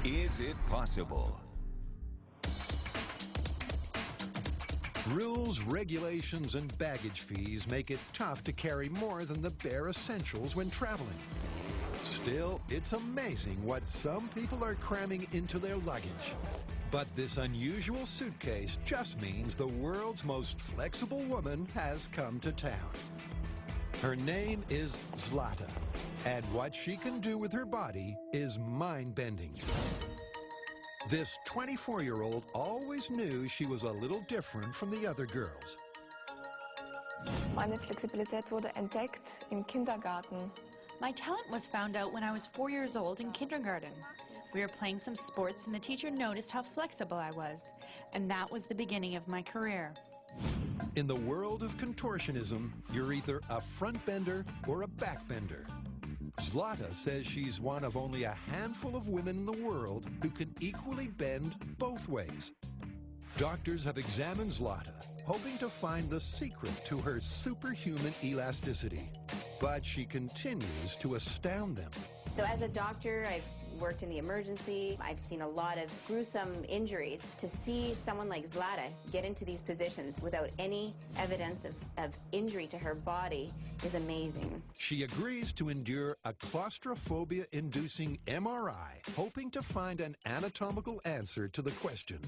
Is it possible? Rules, regulations, and baggage fees make it tough to carry more than the bare essentials when traveling. Still, it's amazing what some people are cramming into their luggage. But this unusual suitcase just means the world's most flexible woman has come to town. Her name is Zlata, and what she can do with her body is mind-bending. This 24-year-old always knew she was a little different from the other girls. Meine Flexibilität wurde entdeckt im Kindergarten. My talent was found out when I was 4 years old in kindergarten. We were playing some sports and the teacher noticed how flexible I was. And that was the beginning of my career. In the world of contortionism, you're either a front bender or a back bender. Zlata says she's one of only a handful of women in the world who can equally bend both ways. Doctors have examined Zlata, hoping to find the secret to her superhuman elasticity. But she continues to astound them. So as a doctor, I've worked in the emergency. I've seen a lot of gruesome injuries. To see someone like Zlata get into these positions without any evidence of injury to her body is amazing. She agrees to endure a claustrophobia-inducing MRI, hoping to find an anatomical answer to the question.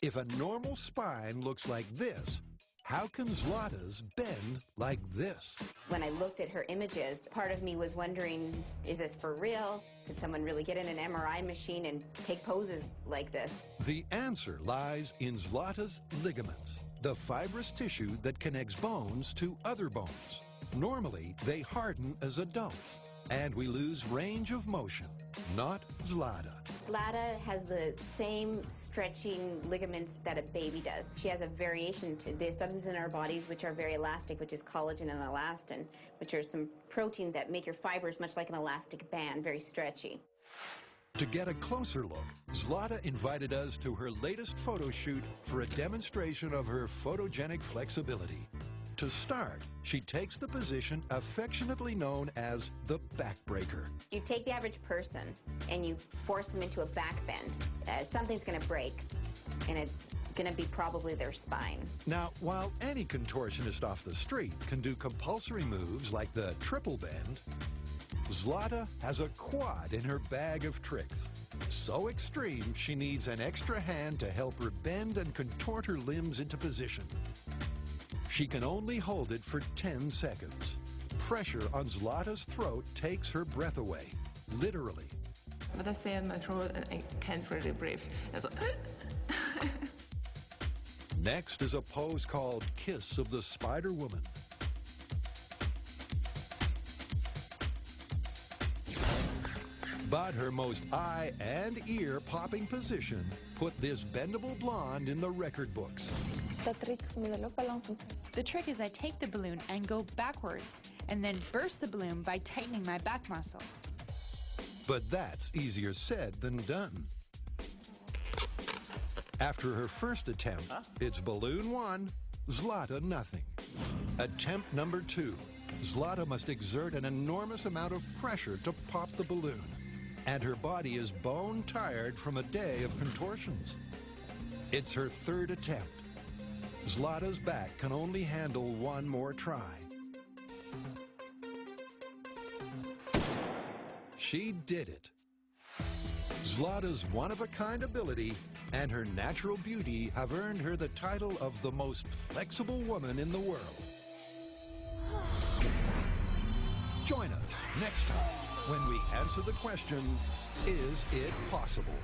If a normal spine looks like this, how can Zlata's bend like this? When I looked at her images, part of me was wondering, is this for real? Could someone really get in an MRI machine and take poses like this? The answer lies in Zlata's ligaments, the fibrous tissue that connects bones to other bones. Normally, they harden as adults, and we lose range of motion. Not Zlata. Zlata has the same stretching ligaments that a baby does. She has a variation to the substances in our bodies which are very elastic, which is collagen and elastin, which are some proteins that make your fibers much like an elastic band, very stretchy. To get a closer look, Zlata invited us to her latest photo shoot for a demonstration of her photogenic flexibility. To start, she takes the position affectionately known as the backbreaker. You take the average person and you force them into a back bend. Something's going to break, and it's going to be probably their spine. Now, while any contortionist off the street can do compulsory moves like the triple bend, Zlata has a quad in her bag of tricks. So extreme, she needs an extra hand to help her bend and contort her limbs into position. She can only hold it for 10 seconds. Pressure on Zlata's throat takes her breath away, literally. But I stay in my throat and I can't really breathe. So Next is a pose called Kiss of the Spider Woman. But her most eye and ear popping position put this bendable blonde in the record books. The trick is I take the balloon and go backwards and then burst the balloon by tightening my back muscles. But that's easier said than done. After her first attempt, it's balloon 1, Zlata nothing. Attempt number 2. Zlata must exert an enormous amount of pressure to pop the balloon. And her body is bone tired from a day of contortions. It's her third attempt. Zlata's back can only handle one more try. She did it. Zlata's one-of-a-kind ability and her natural beauty have earned her the title of the most flexible woman in the world. Join us next time when we answer the question, is it possible?